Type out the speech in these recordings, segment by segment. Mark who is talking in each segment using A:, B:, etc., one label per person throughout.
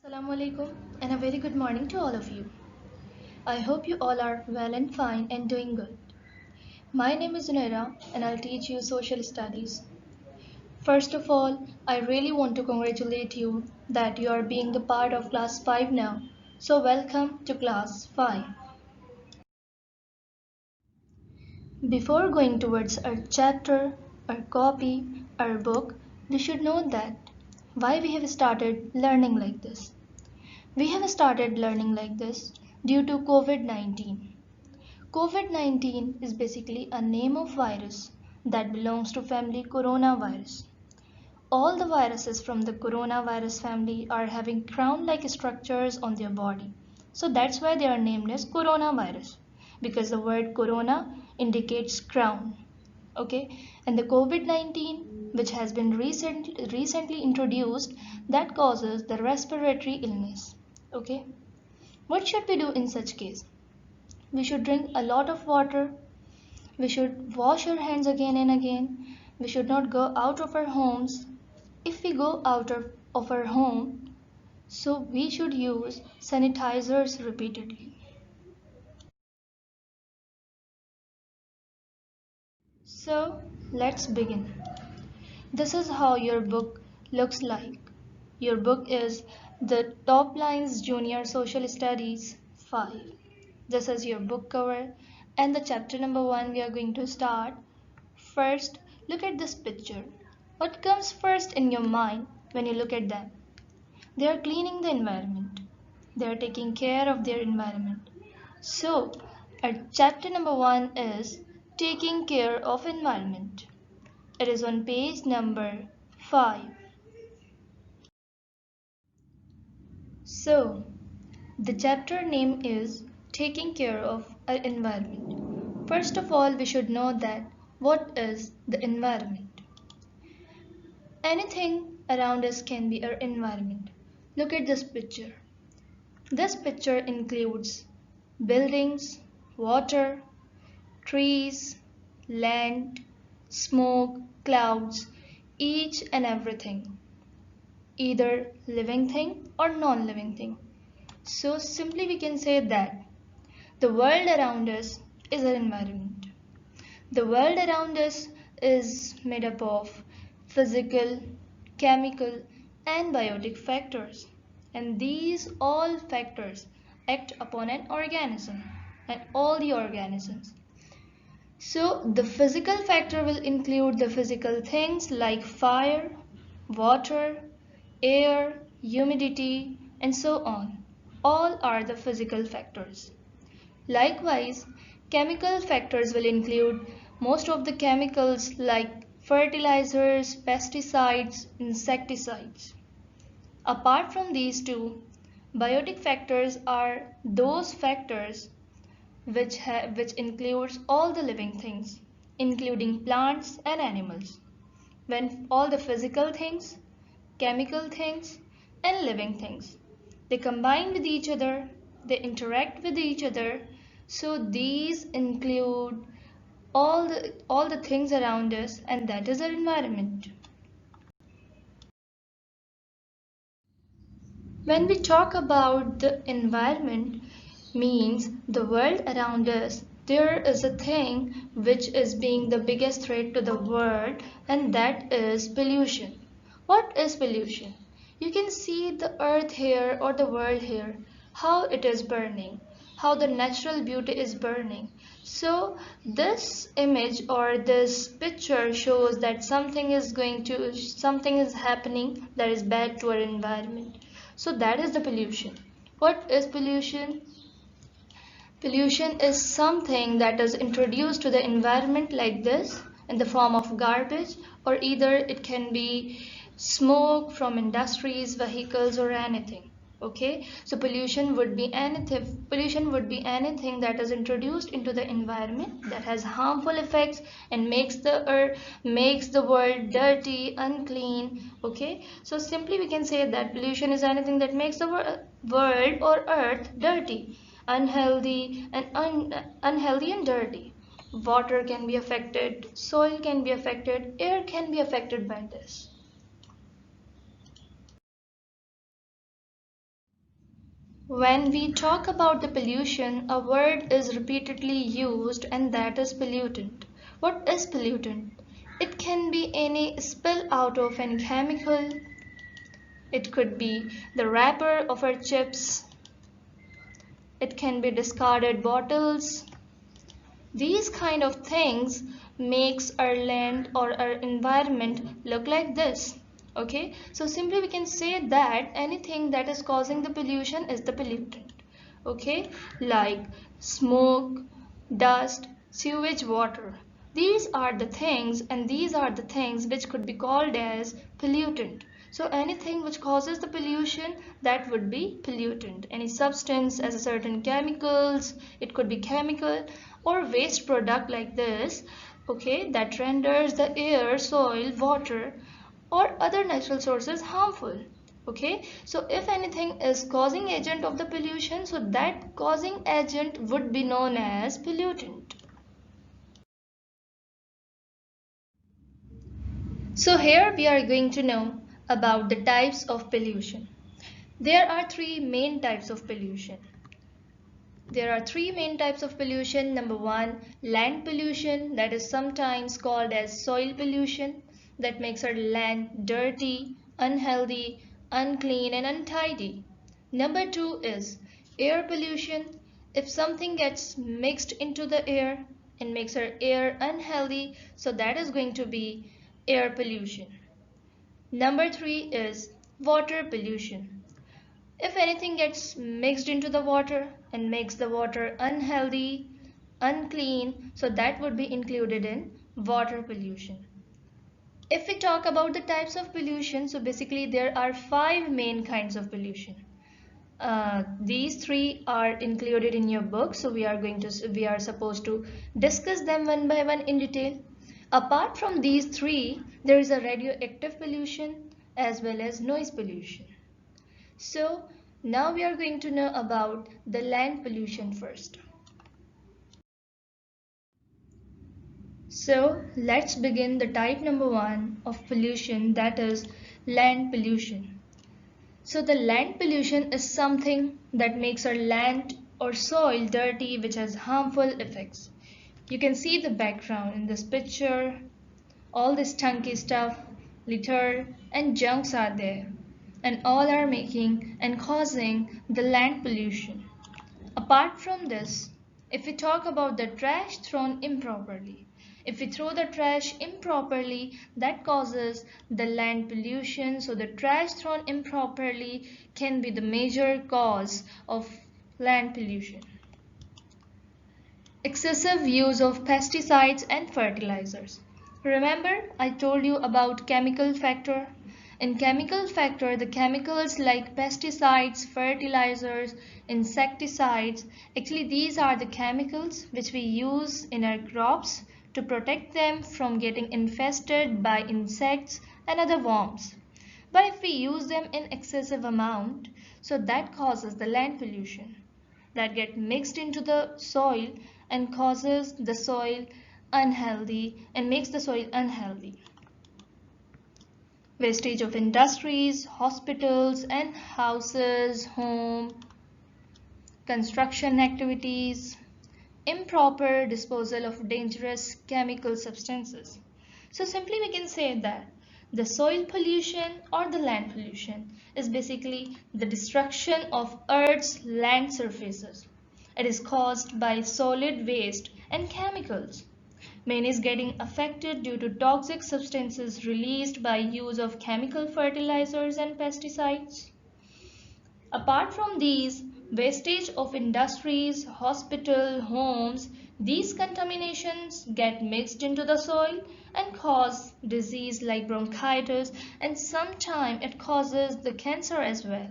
A: Assalamu alaikum and a very good morning to all of you. I hope you all are well and fine and doing good. My name is Zunaira and I'll teach you social studies. First of all, I really want to congratulate you that you are being a part of class 5 now. So welcome to class 5. Before going towards our chapter, our copy, our book, we should know that why we have started learning like this. We have started learning like this due to COVID-19. COVID-19 is basically a name of virus that belongs to family coronavirus. All the viruses from the coronavirus family are having crown-like structures on their body. So that's why they are named as coronavirus, because the word corona indicates crown. Okay, and the COVID-19, which has been recently introduced, that causes the respiratory illness. Okay, what should we do in such case? We should drink a lot of water. We should wash our hands again and again. We should not go out of our homes. If we go out of our home, so we should use sanitizers repeatedly. So let's begin. This is how your book looks like. Your book is the Top Lines Junior Social Studies 5. This is your book cover and the chapter number 1 we are going to start. First, look at this picture. What comes first in your mind when you look at them? They are cleaning the environment. They are taking care of their environment. So, our chapter number 1 is taking care of environment. It is on page number 5. So, the chapter name is taking care of our environment. First of all, we should know that what is the environment? Anything around us can be our environment. Look at this picture. This picture includes buildings, water, trees, land, smoke, clouds, each and everything, either living thing or non-living thing. So simply we can say that the world around us is our environment. The world around us is made up of physical, chemical, and biotic factors. And these all factors act upon an organism and all the organisms. So the physical factor will include the physical things like fire, water, air, humidity, and so on. All are the physical factors. Likewise, chemical factors will include most of the chemicals like fertilizers, pesticides, insecticides. Apart from these two, biotic factors are those factors which includes all the living things, including plants and animals. When all the physical things, chemical things, and living things, they combine with each other, they interact with each other, so these include all the things around us, and that is our environment. When we talk about the environment, means the world around us, there is a thing which is being the biggest threat to the world, and that is pollution. What is pollution? You can see the earth here or the world here, how it is burning, how the natural beauty is burning. So this image or this picture shows that something is happening that is bad to our environment. So that is the pollution. What is pollution? Pollution is something that is introduced to the environment like this in the form of garbage, or either it can be smoke from industries, vehicles, or anything. Okay, so pollution would be anything that is introduced into the environment that has harmful effects and makes the world dirty, unclean. Okay, so simply we can say that pollution is anything that makes the world or earth dirty, unhealthy and dirty. Water can be affected, soil can be affected, air can be affected by this. When we talk about the pollution, a word is repeatedly used and that is pollutant. What is pollutant? It can be any spill out of any chemical. It could be the wrapper of our chips. It can be discarded bottles. These kind of things makes our land or our environment look like this. Okay, so simply we can say that anything that is causing the pollution is the pollutant. Okay, like smoke, dust, sewage water. These are the things and these are the things which could be called as pollutant. So anything which causes the pollution, that would be pollutant. Any substance as a certain chemicals, it could be chemical or waste product like this, okay, that renders the air, soil, water or other natural sources harmful. Okay, so if anything is causing agent of the pollution, so that causing agent would be known as pollutant. So here we are going to know about the types of pollution. There are three main types of pollution. There are three main types of pollution. Number one, land pollution, that is sometimes called as soil pollution, that makes our land dirty, unhealthy, unclean and untidy. Number two is air pollution. If something gets mixed into the air and makes our air unhealthy, so that is going to be air pollution. Number three is water pollution. If anything gets mixed into the water and makes the water unhealthy, unclean, so that would be included in water pollution. If we talk about the types of pollution, so basically there are five main kinds of pollution. These three are included in your book, so we are supposed to discuss them one by one in detail. Apart from these three, there is a radioactive pollution as well as noise pollution. So now we are going to know about the land pollution first. So let's begin the type number one of pollution, that is land pollution. So the land pollution is something that makes our land or soil dirty, which has harmful effects. You can see the background in this picture. All this stinky stuff, litter and junks are there, and all are making and causing the land pollution. Apart from this, if we talk about the trash thrown improperly, if we throw the trash improperly, that causes the land pollution. So the trash thrown improperly can be the major cause of land pollution. Excessive use of pesticides and fertilizers. Remember, I told you about chemical factor. In chemical factor, the chemicals like pesticides, fertilizers, insecticides, actually these are the chemicals which we use in our crops to protect them from getting infested by insects and other worms. But if we use them in excessive amount, so that causes the land pollution that get mixed into the soil and causes the soil unhealthy and makes the soil unhealthy. Wastage of industries, hospitals and houses, home, construction activities, improper disposal of dangerous chemical substances. So simply we can say that the soil pollution or the land pollution is basically the destruction of Earth's land surfaces. It is caused by solid waste and chemicals. Man is getting affected due to toxic substances released by use of chemical fertilizers and pesticides. Apart from these, wastage of industries, hospital, homes, these contaminations get mixed into the soil and cause disease like bronchitis, and sometimes it causes the cancer as well.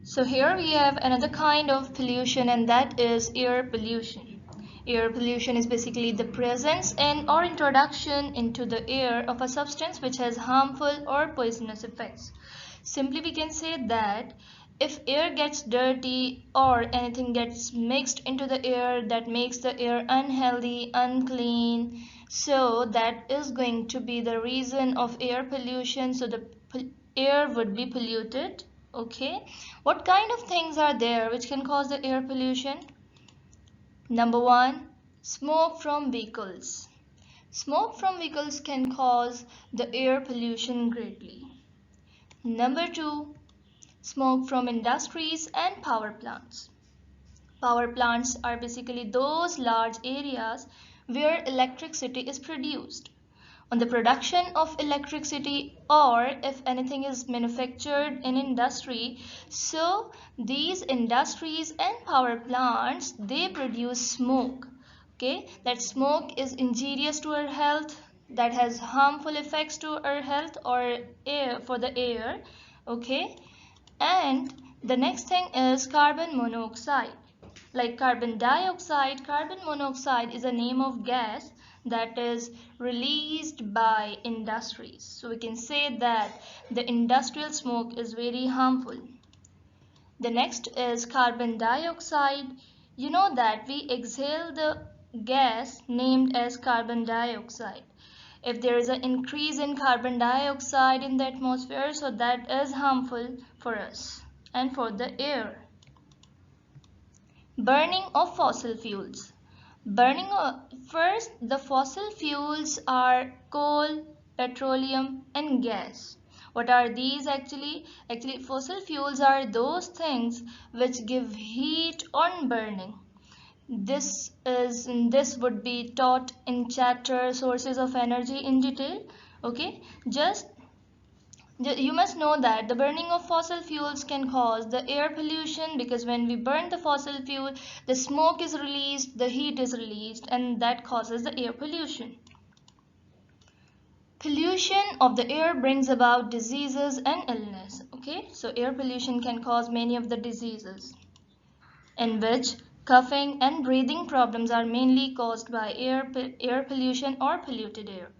A: So here we have another kind of pollution, and that is air pollution. Air pollution is basically the presence and or introduction into the air of a substance which has harmful or poisonous effects. Simply we can say that if air gets dirty or anything gets mixed into the air that makes the air unhealthy, unclean, so that is going to be the reason of air pollution. So the air would be polluted. Okay, what kind of things are there which can cause the air pollution? Number one, smoke from vehicles. Smoke from vehicles can cause the air pollution greatly. Number two, smoke from industries and power plants. Power plants are basically those large areas where electricity is produced. On the production of electricity, or if anything is manufactured in industry, so these industries and power plants, they produce smoke. Okay, that smoke is injurious to our health, that has harmful effects to our health or air, for the air. Okay, and the next thing is carbon monoxide. Like carbon dioxide, carbon monoxide is a name of gas that is released by industries. So we can say that the industrial smoke is very harmful. The next is carbon dioxide. You know that we exhale the gas named as carbon dioxide. If there is an increase in carbon dioxide in the atmosphere, so that is harmful for us and for the air. Burning of fossil fuels. First, the fossil fuels are coal, petroleum, and gas. What are these actually? Actually, fossil fuels are those things which give heat on burning. This would be taught in chapter sources of energy in detail. Okay, just you must know that the burning of fossil fuels can cause the air pollution, because when we burn the fossil fuel, the smoke is released, the heat is released, and that causes the air pollution. Pollution of the air brings about diseases and illness. Okay, so air pollution can cause many of the diseases, in which coughing and breathing problems are mainly caused by air pollution or polluted air.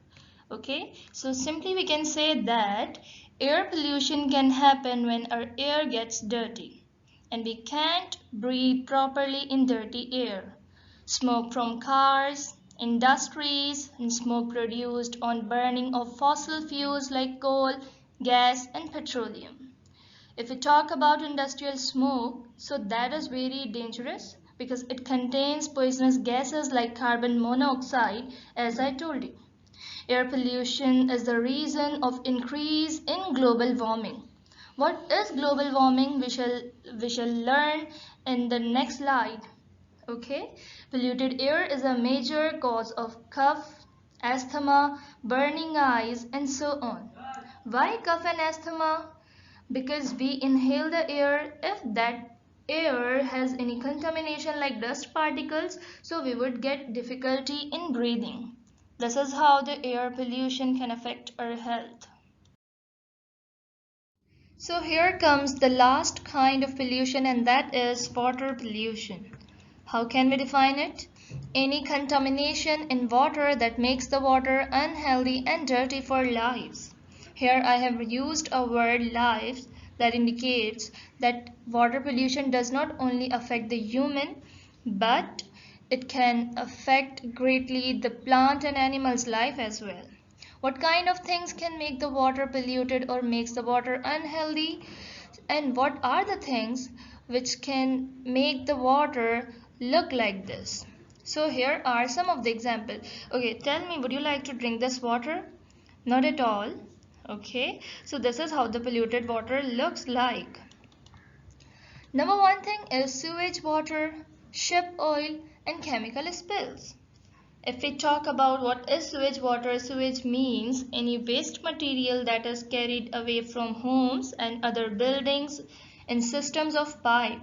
A: Okay, so simply we can say that air pollution can happen when our air gets dirty and we can't breathe properly in dirty air. Smoke from cars, industries, and smoke produced on burning of fossil fuels like coal, gas, and petroleum. If we talk about industrial smoke, so that is very dangerous because it contains poisonous gases like carbon monoxide, as I told you. Air pollution is the reason of increase in global warming. What is global warming? We shall learn in the next slide. Okay, polluted air is a major cause of cough, asthma, burning eyes, and so on. Why cough and asthma? Because we inhale the air. If that air has any contamination like dust particles, so we would get difficulty in breathing. This is how the air pollution can affect our health. So here comes the last kind of pollution, and that is water pollution. How can we define it? Any contamination in water that makes the water unhealthy and dirty for lives. Here I have used a word lives that indicates that water pollution does not only affect the human, but it can affect greatly the plant and animal's life as well. What kind of things can make the water polluted or makes the water unhealthy? And what are the things which can make the water look like this? So here are some of the examples. Okay, tell me, would you like to drink this water? Not at all. Okay, so this is how the polluted water looks like. Number one thing is sewage water, ship oil, and chemical spills. If we talk about what is sewage water, sewage means any waste material that is carried away from homes and other buildings in systems of pipe.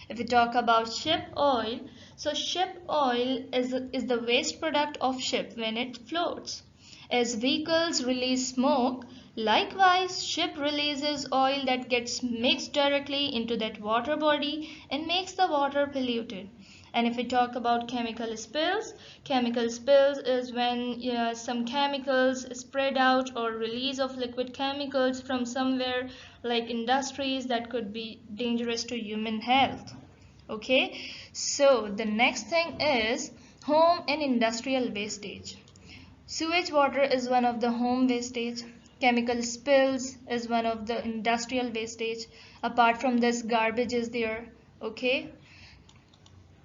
A: If we talk about ship oil, so ship oil is the waste product of ship when it floats. As vehicles release smoke, likewise ship releases oil that gets mixed directly into that water body and makes the water polluted. And if we talk about chemical spills is when some chemicals spread out or release of liquid chemicals from somewhere like industries that could be dangerous to human health. Okay, so the next thing is home and industrial wastage. Sewage water is one of the home wastage. Chemical spills is one of the industrial wastage. Apart from this, garbage is there. Okay.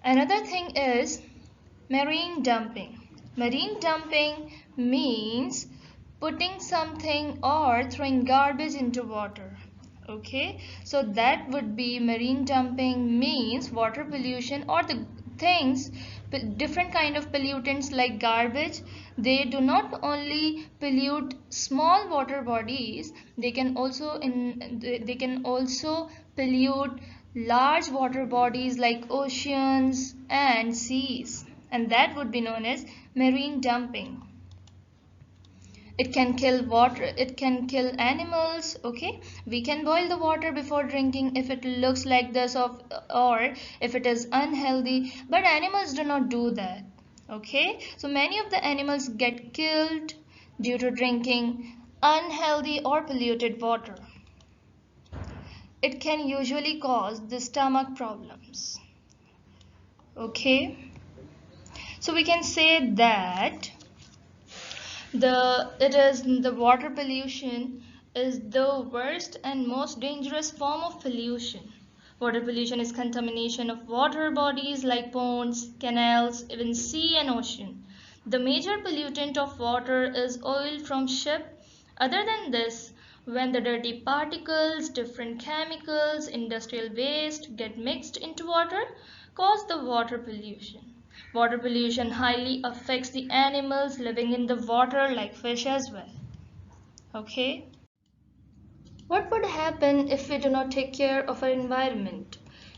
A: Another thing is marine dumping. Marine dumping means putting something or throwing garbage into water. Okay, so that would be marine dumping, means water pollution or the things, different kind of pollutants like garbage. They do not only pollute small water bodies, they can also pollute large water bodies like oceans and seas, and that would be known as marine dumping. It can kill water, it can kill animals. Okay, we can boil the water before drinking if it looks like this, or if it is unhealthy, but animals do not do that. Okay, so many of the animals get killed due to drinking unhealthy or polluted water. It can usually cause the stomach problems. Okay, so we can say that the water pollution is the worst and most dangerous form of pollution. Water pollution is contamination of water bodies like ponds, canals, even sea and ocean. The major pollutant of water is oil from ship. Other than this, when the dirty particles, different chemicals, industrial waste get mixed into water, cause the water pollution. Water pollution highly affects the animals living in the water like fish as well. Okay. What would happen if we do not take care of our environment?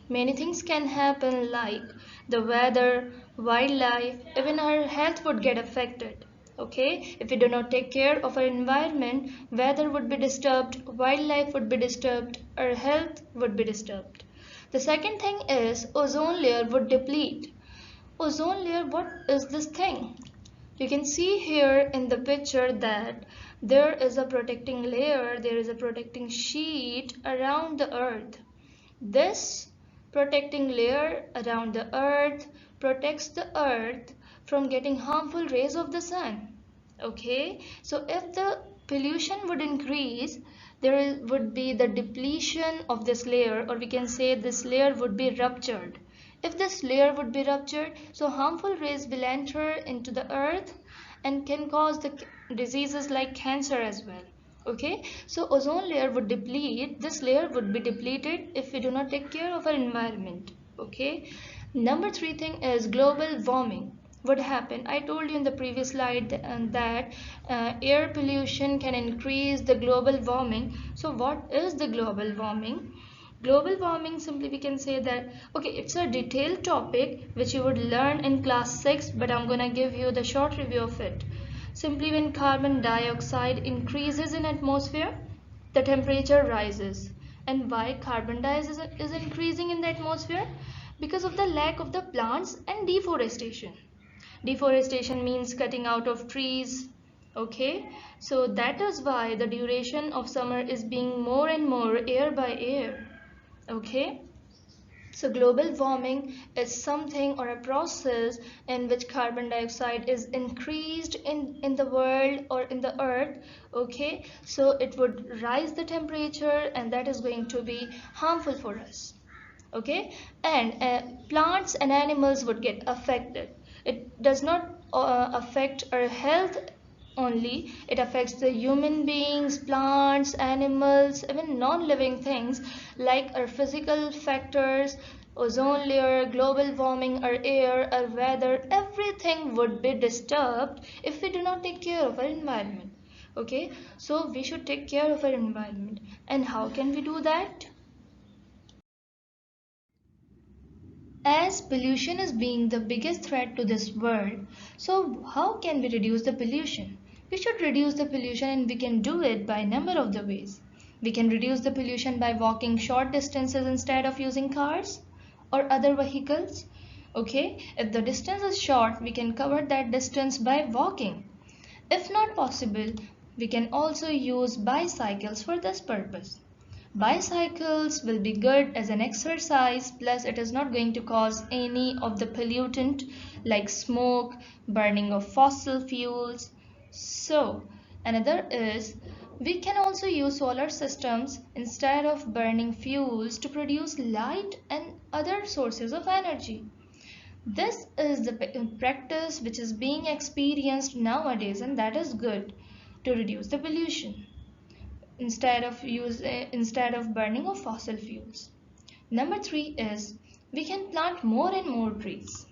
A: Many things can happen like the weather, wildlife, even our health would get affected. Okay, if we do not take care of our environment, weather would be disturbed, wildlife would be disturbed, our health would be disturbed. The second thing is ozone layer would deplete. Ozone layer, what is this thing? You can see here in the picture that there is a protecting layer, there is a protecting sheet around the earth. This protecting layer around the earth protects the earth from getting harmful rays of the sun. Okay, so if the pollution would increase, there would be the depletion of this layer, or we can say this layer would be ruptured. If this layer would be ruptured, so harmful rays will enter into the earth and can cause the diseases like cancer as well. Okay, so ozone layer would deplete, this layer would be depleted if we do not take care of our environment. Okay, number 3 thing is global warming would happen. I told you in the previous slide that air pollution can increase the global warming. So what is the global warming? Global warming, simply we can say that, okay, it's a detailed topic which you would learn in class 6, but I'm gonna give you the short review of it. Simply when carbon dioxide increases in atmosphere, the temperature rises. And why carbon dioxide is increasing in the atmosphere? Because of the lack of the plants and deforestation. Deforestation means cutting out of trees. Okay, so that is why the duration of summer is being more and more year by year. Okay, so global warming is something or a process in which carbon dioxide is increased in the world or in the earth. Okay, so it would rise the temperature and that is going to be harmful for us. Okay, and plants and animals would get affected. It does not affect our health only, it affects the human beings, plants, animals, even non-living things like our physical factors, ozone layer, global warming, our air, our weather. Everything would be disturbed if we do not take care of our environment. Okay, so we should take care of our environment. And how can we do that? As pollution is being the biggest threat to this world, so how can we reduce the pollution? We should reduce the pollution and we can do it by a number of the ways. We can reduce the pollution by walking short distances instead of using cars or other vehicles. Okay, if the distance is short, we can cover that distance by walking. If not possible, we can also use bicycles for this purpose. Bicycles will be good as an exercise, plus it is not going to cause any of the pollutant like smoke, burning of fossil fuels. So another is we can also use solar systems instead of burning fuels to produce light and other sources of energy. This is the practice which is being experienced nowadays, and that is good to reduce the pollution instead of burning of fossil fuels. Number 3 is we can plant more and more trees.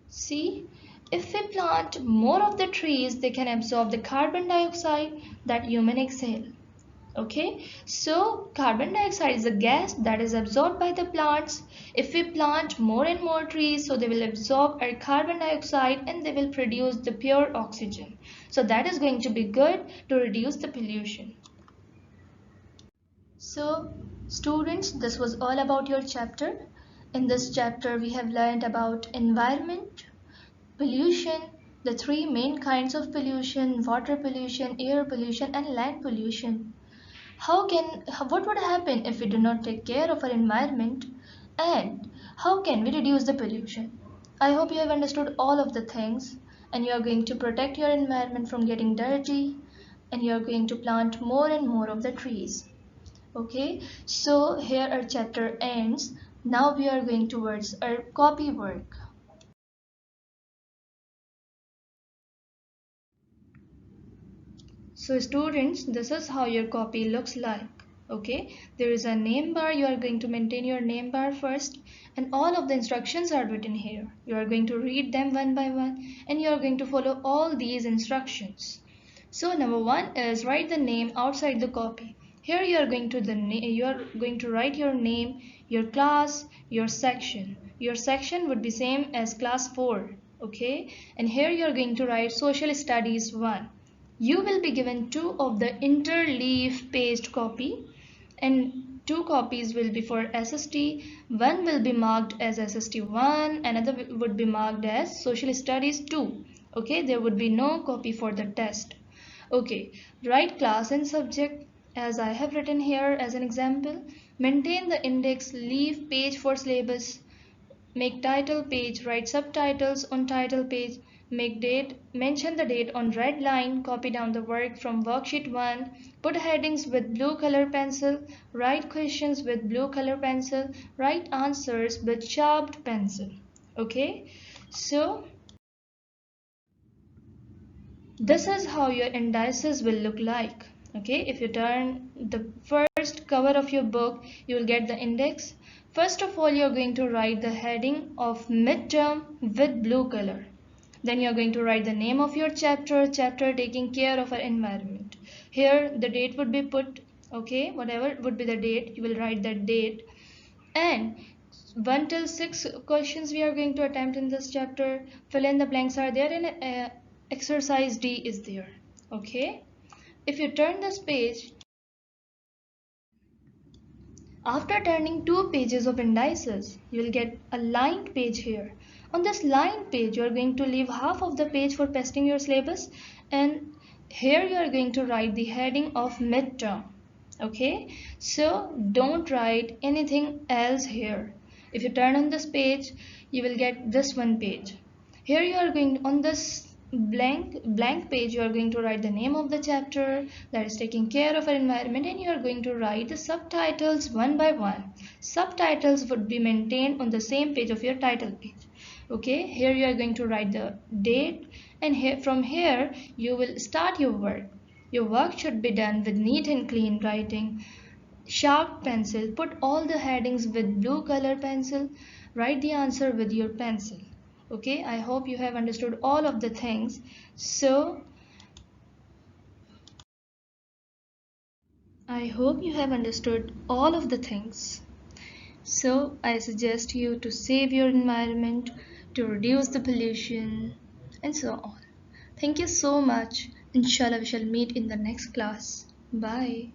A: See, if we plant more of the trees, they can absorb the carbon dioxide that humans exhale. Okay, so carbon dioxide is a gas that is absorbed by the plants. If we plant more and more trees, so they will absorb our carbon dioxide and they will produce the pure oxygen. So that is going to be good to reduce the pollution. So students, this was all about your chapter. In this chapter we have learned about environment, pollution, the three main kinds of pollution: water pollution, air pollution and land pollution. What would happen if we do not take care of our environment, and how can we reduce the pollution? I hope you have understood all of the things, and you are going to protect your environment from getting dirty, and you are going to plant more and more of the trees. Okay, so here our chapter ends. Now we are going towards our copy work. So students, this is how your copy looks like. Okay, there is a name bar. You are going to maintain your name bar first, and all of the instructions are written here. You are going to read them one by one, and you are going to follow all these instructions. So number 1 is write the name outside the copy. Here you are going to write your name, your class, your section. Your section would be same as class 4. Okay, and here you are going to write social studies 1. You will be given 2 of the interleaf paged copy, and 2 copies will be for SST. One will be marked as SST1, another would be marked as Social Studies 2. Okay, there would be no copy for the test. Okay, write class and subject as I have written here as an example. Maintain the index leaf page for syllabus. Make title page, write subtitles on title page, make date, mention the date on red line, copy down the work from worksheet 1, put headings with blue color pencil, write questions with blue color pencil, write answers with sharpened pencil. Okay, so this is how your indices will look like. Okay, if you turn the first cover of your book, you will get the index. First of all, you are going to write the heading of midterm with blue color. Then you are going to write the name of your chapter taking care of our environment. Here the date would be put. Okay, whatever would be the date, you will write that date. And 1 till 6 questions we are going to attempt in this chapter. Fill in the blanks are there, and exercise D is there. Okay, if you turn this page, after turning 2 pages of indices, you will get a lined page here. On this lined page, you are going to leave half of the page for pasting your syllabus, and here you are going to write the heading of midterm. Okay, so don't write anything else here. If you turn on this page, you will get this one page. Here you are going on this blank page, you are going to write the name of the chapter that is taking care of our environment, and you are going to write the subtitles one by one. Subtitles would be maintained on the same page of your title page. Okay, here you are going to write the date, and here from here you will start your work. Your work should be done with neat and clean writing, sharp pencil. Put all the headings with blue color pencil. Write the answer with your pencil. Okay, I hope you have understood all of the things. So I hope you have understood all of the things. So I suggest you to save your environment, to reduce the pollution, and so on. Thank you so much. Inshallah, we shall meet in the next class. Bye.